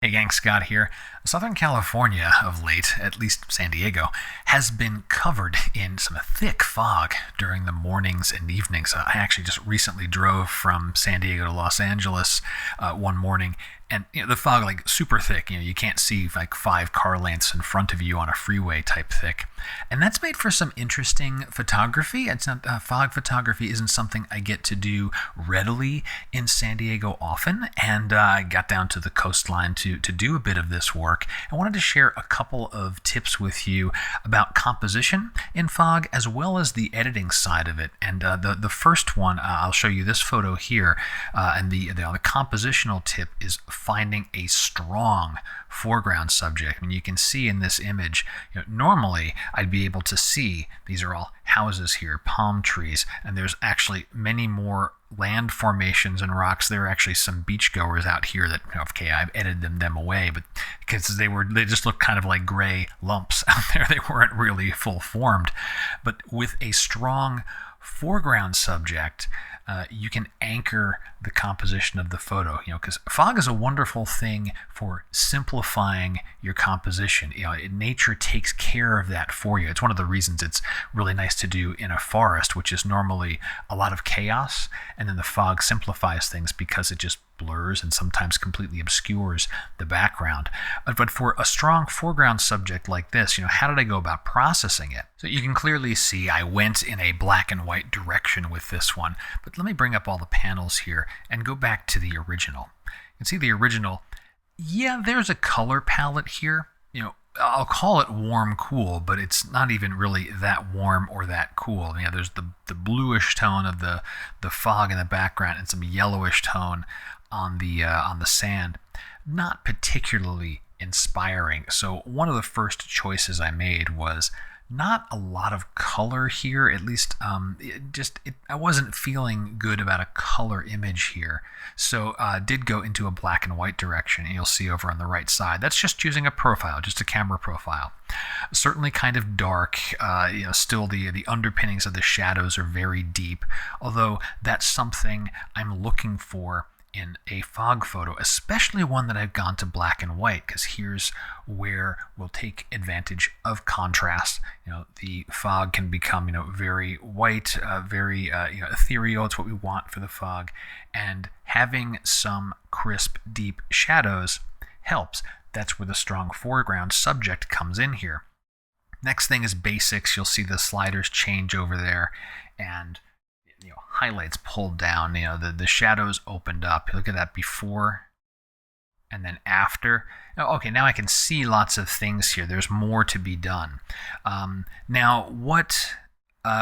Hey gang, Scott here. Southern California of late, at least San Diego, has been covered in some thick fog during the mornings and evenings. I actually just recently drove from San Diego to Los Angeles one morning, and the fog like super thick. You can't see like 5 car lengths in front of you on a freeway type thick, and that's made for some interesting photography. It's not fog photography isn't something I get to do readily in San Diego often, and I got down to the coastline to do a bit of this work. I wanted to share a couple of tips with you about composition in fog as well as the editing side of it. And the first one, I'll show you this photo here, and the compositional tip is finding a strong foreground subject. I mean, you can see in this image, normally I'd be able to see these are all houses here, palm trees, and there's actually many more land formations and rocks. There are actually some beachgoers out here that, okay, I've edited them away, but because they just look kind of like gray lumps out there. They weren't really full formed. But with a strong foreground subject, you can anchor the composition of the photo, because fog is a wonderful thing for simplifying your composition. Nature takes care of that for you. It's one of the reasons it's really nice to do in a forest, which is normally a lot of chaos, and then the fog simplifies things because it just blurs and sometimes completely obscures the background. But for a strong foreground subject like this, how did I go about processing it? So you can clearly see I went in a black and white direction with this one, but let me bring up all the panels here and go back to the original. You can see the original. Yeah, there's a color palette here. I'll call it warm cool, but it's not even really that warm or that cool. There's the bluish tone of the fog in the background and some yellowish tone on the sand. Not particularly inspiring. So one of the first choices I made was not a lot of color here. At least I wasn't feeling good about a color image here. So did go into a black and white direction, and you'll see over on the right side. That's just using a profile, just a camera profile. Certainly kind of dark. Still the underpinnings of the shadows are very deep, although that's something I'm looking for in a fog photo, especially one that I've gone to black and white, because here's where we'll take advantage of contrast. The fog can become, very white, very ethereal. It's what we want for the fog, and having some crisp, deep shadows helps. That's where the strong foreground subject comes in here. Next thing is basics. You'll see the sliders change over there, and highlights pulled down, the shadows opened up. Look at that before and then after. Okay, now I can see lots of things here. There's more to be done. Now, what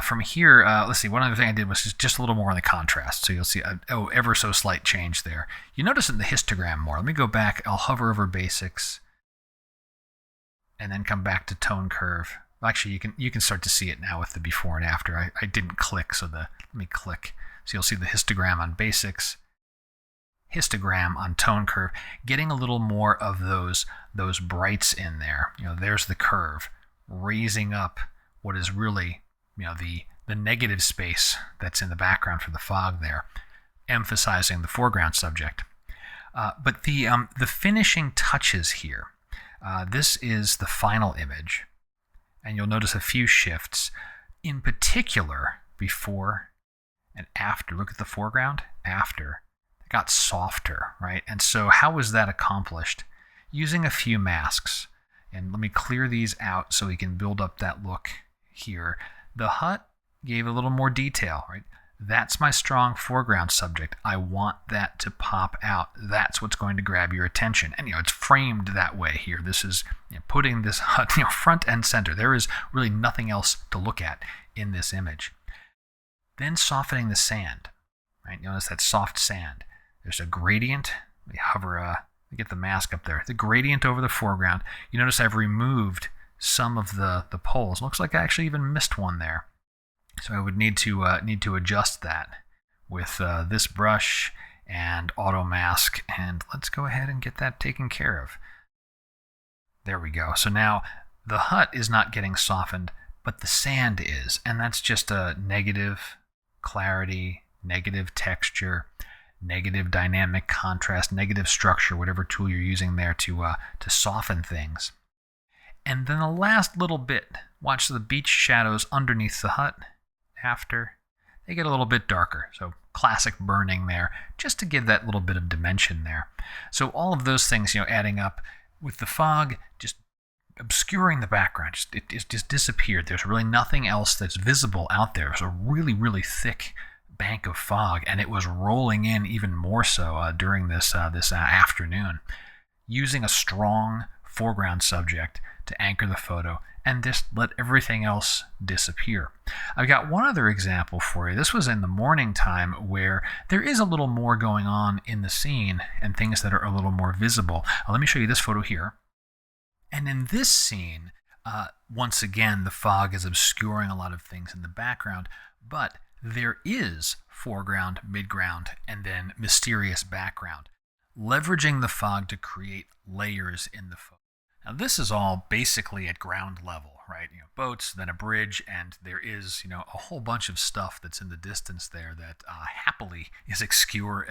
from here, let's see, one other thing I did was just a little more on the contrast. So you'll see, ever so slight change there. You notice in the histogram more. Let me go back. I'll hover over basics and then come back to tone curve. Actually, you can start to see it now with the before and after. I didn't click, so let me click. So you'll see the histogram on basics, histogram on tone curve, getting a little more of those brights in there. There's the curve, raising up what is really the negative space that's in the background for the fog there, emphasizing the foreground subject. But the finishing touches here. This is the final image. And you'll notice a few shifts, in particular before and after. Look at the foreground, after. It got softer, right? And so how was that accomplished? Using a few masks. And let me clear these out so we can build up that look here. The hut gave a little more detail, right? That's my strong foreground subject. I want that to pop out. That's what's going to grab your attention. And it's framed that way here. This is putting this hut front and center. There is really nothing else to look at in this image. Then softening the sand, right? Notice that soft sand. There's a gradient. Let me hover, let me get the mask up there. The gradient over the foreground. You notice I've removed some of the poles. Looks like I actually even missed one there. So I would need to adjust that with this brush and auto mask, and let's go ahead and get that taken care of. There we go. So now the hut is not getting softened, but the sand is, and that's just a negative clarity, negative texture. negative dynamic contrast, negative structure, whatever tool you're using there to soften things. And then the last little bit, watch the beach shadows underneath the hut after. They get a little bit darker, so classic burning there, just to give that little bit of dimension there. So all of those things, adding up with the fog, just obscuring the background, it just disappeared. There's really nothing else that's visible out there. It was a really, really thick bank of fog, and it was rolling in even more so during this afternoon. Using a strong foreground subject to anchor the photo and just let everything else disappear. I've got one other example for you. This was in the morning time where there is a little more going on in the scene and things that are a little more visible. Let me show you this photo here. And in this scene, once again, the fog is obscuring a lot of things in the background, but there is foreground, midground, and then mysterious background, leveraging the fog to create layers in the photo. Now, this is all basically at ground level, right? Boats, then a bridge, and there is, a whole bunch of stuff that's in the distance there that happily is obscured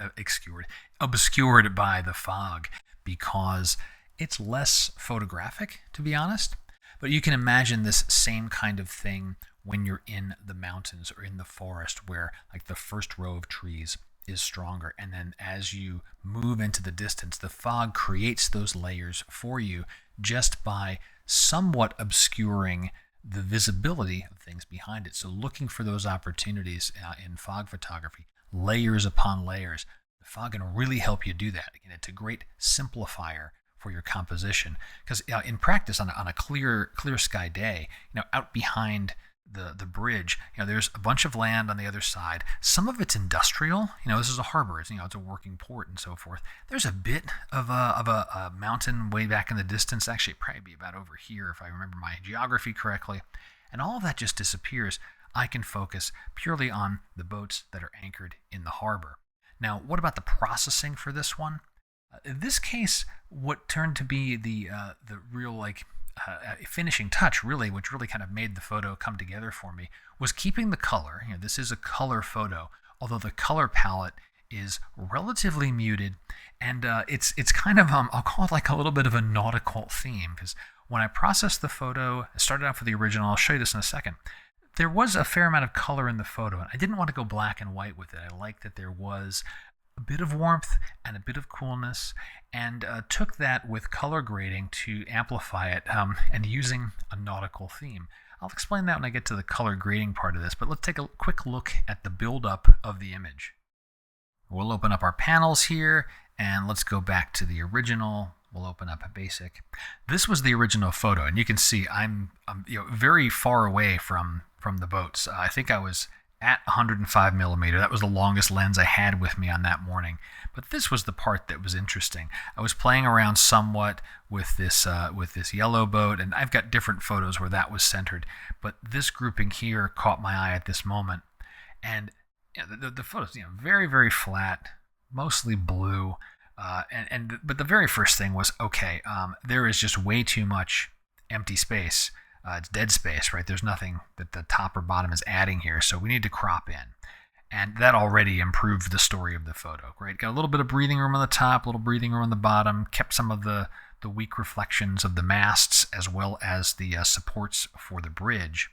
by the fog because it's less photographic, to be honest. But you can imagine this same kind of thing when you're in the mountains or in the forest where, like, the first row of trees is stronger, and then as you move into the distance, the fog creates those layers for you just by somewhat obscuring the visibility of things behind it. So looking for those opportunities in fog photography, layers upon layers, the fog can really help you do that. Again, it's a great simplifier for your composition because in practice on a clear sky day, out behind the bridge, there's a bunch of land on the other side. Some of it's industrial. This is a harbor. It's a working port and so forth. There's a bit of a mountain way back in the distance. Actually, probably be about over here if I remember my geography correctly. And all of that just disappears. I can focus purely on the boats that are anchored in the harbor. Now, what about the processing for this one? In this case, what turned to be the real finishing touch, really, which really kind of made the photo come together for me, was keeping the color. This is a color photo, although the color palette is relatively muted, and it's kind of I'll call it like a little bit of a nautical theme, because when I processed the photo, I started off with the original. I'll show you this in a second. There was a fair amount of color in the photo, and I didn't want to go black and white with it. I liked that there was a bit of warmth and a bit of coolness, and took that with color grading to amplify it and using a nautical theme. I'll explain that when I get to the color grading part of this, but let's take a quick look at the build-up of the image. We'll open up our panels here, and let's go back to the original. We'll open up a basic. This was the original photo, and you can see I'm very far away from the boats. I think I was at 105 millimeter. That was the longest lens I had with me on that morning. But this was the part that was interesting. I was playing around somewhat with this yellow boat, and I've got different photos where that was centered. But this grouping here caught my eye at this moment. And the photos, very, very flat, mostly blue. But the very first thing was, okay, there is just way too much empty space. It's dead space, right? There's nothing that the top or bottom is adding here, so we need to crop in. And that already improved the story of the photo, right? Got a little bit of breathing room on the top, a little breathing room on the bottom, kept some of the weak reflections of the masts as well as the supports for the bridge,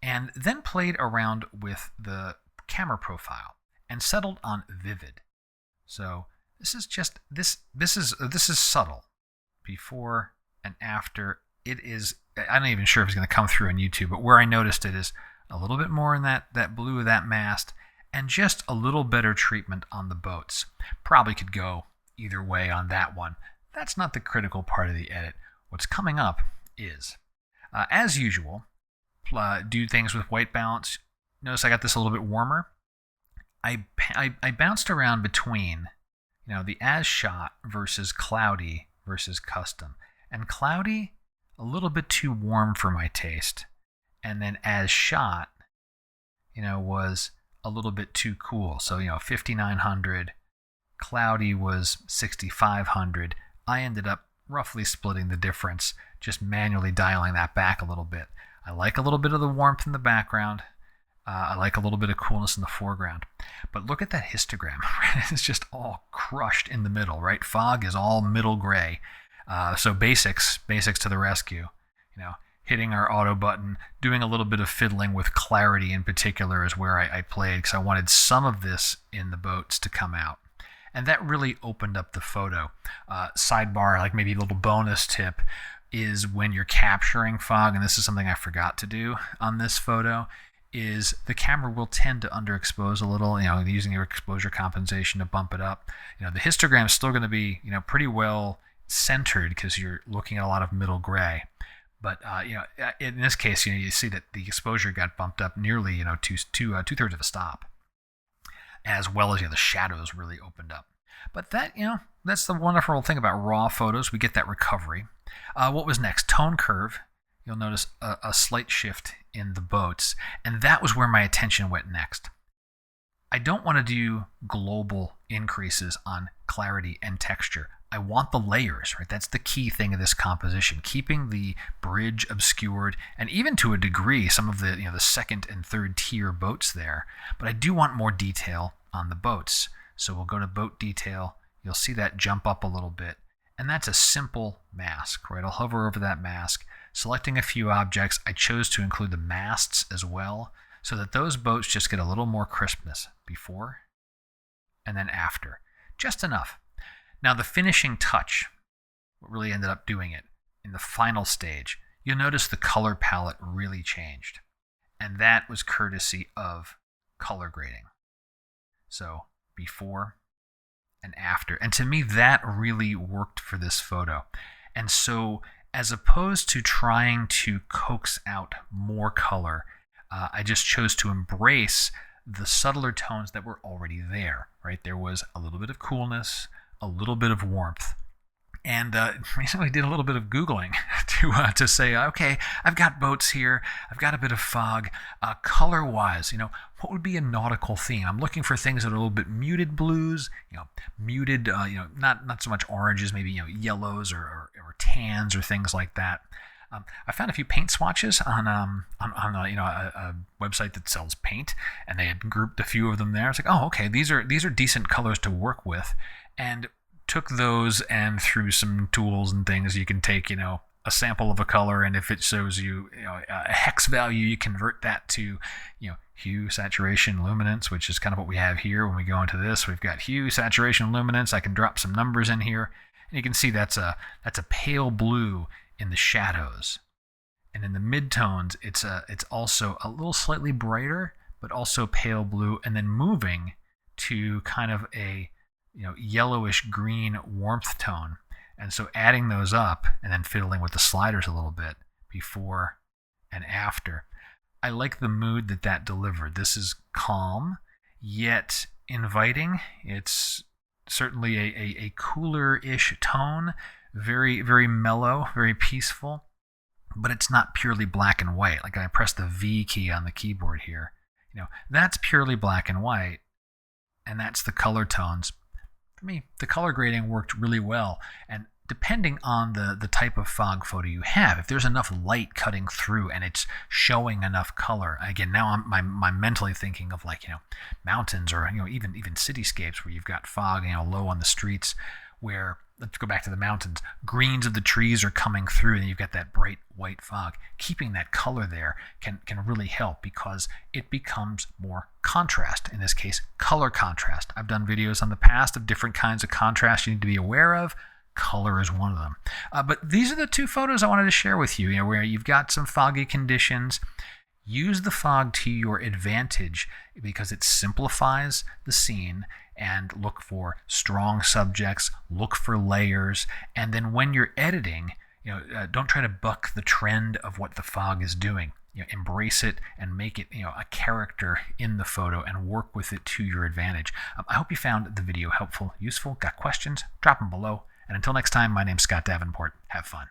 and then played around with the camera profile and settled on vivid. So this is just, this is subtle. Before and after, it is, I'm not even sure if it's going to come through on YouTube, but where I noticed it is a little bit more in that blue of that mast, and just a little better treatment on the boats. Probably could go either way on that one. That's not the critical part of the edit. What's coming up is, as usual, do things with white balance. Notice I got this a little bit warmer. I bounced around between, the as shot versus cloudy versus custom. And cloudy, a little bit too warm for my taste. And then as shot, was a little bit too cool. So, 5900, cloudy was 6500. I ended up roughly splitting the difference, just manually dialing that back a little bit. I like a little bit of the warmth in the background, I like a little bit of coolness in the foreground. But look at that histogram. It's just all crushed in the middle, right? Fog is all middle gray. So basics to the rescue. Hitting our auto button, doing a little bit of fiddling with clarity in particular is where I played, because I wanted some of this in the boats to come out. And that really opened up the photo. Sidebar, like maybe a little bonus tip, is when you're capturing fog, and this is something I forgot to do on this photo, is the camera will tend to underexpose a little, using your exposure compensation to bump it up. The histogram is still going to be, pretty well centered because you're looking at a lot of middle gray. But, in this case, you see that the exposure got bumped up nearly, two-thirds of a stop, as well as, the shadows really opened up. But that, that's the wonderful thing about raw photos. We get that recovery. What was next? Tone curve. You'll notice a slight shift in the boats, and that was where my attention went next. I don't want to do global increases on clarity and texture. I want the layers, right? That's the key thing of this composition, keeping the bridge obscured, and even to a degree, some of the the second and third tier boats there. But I do want more detail on the boats. So we'll go to boat detail. You'll see that jump up a little bit. And that's a simple mask, right? I'll hover over that mask, selecting a few objects. I chose to include the masts as well, so that those boats just get a little more crispness before and then after. Just enough. Now the finishing touch, what really ended up doing it, in the final stage, you'll notice the color palette really changed. And that was courtesy of color grading. So before and after. And to me, that really worked for this photo. And so as opposed to trying to coax out more color, I just chose to embrace the subtler tones that were already there, right? There was a little bit of coolness, a little bit of warmth. And recently did a little bit of Googling to say, okay, I've got boats here. I've got a bit of fog. Color-wise, what would be a nautical theme? I'm looking for things that are a little bit muted blues, muted, not so much oranges, maybe yellows or tans or things like that. I found a few paint swatches on a website that sells paint, and they had grouped a few of them there. It's like, oh, okay, these are decent colors to work with, and took those, and through some tools and things, you can take a sample of a color, and if it shows you a hex value, you convert that to hue, saturation, luminance, which is kind of what we have here. When we go into this, we've got hue, saturation, luminance. I can drop some numbers in here, and you can see that's a pale blue in the shadows, and in the midtones it's also a little slightly brighter, but also pale blue, and then moving to kind of a yellowish green warmth tone. And so adding those up and then fiddling with the sliders a little bit before and after. I like the mood that delivered. This is calm yet inviting. It's certainly a cooler-ish tone, very, very mellow, very peaceful, but it's not purely black and white. Like I press the V key on the keyboard here. That's purely black and white, and that's the color tones. For me, the color grading worked really well, and depending on the type of fog photo you have, if there's enough light cutting through and it's showing enough color, again, now I'm mentally thinking of mountains or even cityscapes where you've got fog low on the streets, where, let's go back to the mountains, greens of the trees are coming through and you've got that bright white fog. Keeping that color there can really help, because it becomes more contrast. In this case, color contrast. I've done videos on the past of different kinds of contrast you need to be aware of. Color is one of them. But these are the two photos I wanted to share with you, where you've got some foggy conditions. Use the fog to your advantage because it simplifies the scene, and look for strong subjects, look for layers, and then when you're editing, don't try to buck the trend of what the fog is doing. Embrace it and make it a character in the photo and work with it to your advantage. I hope you found the video helpful, useful. Got questions? Drop them below. And until next time, my name's Scott Davenport. Have fun.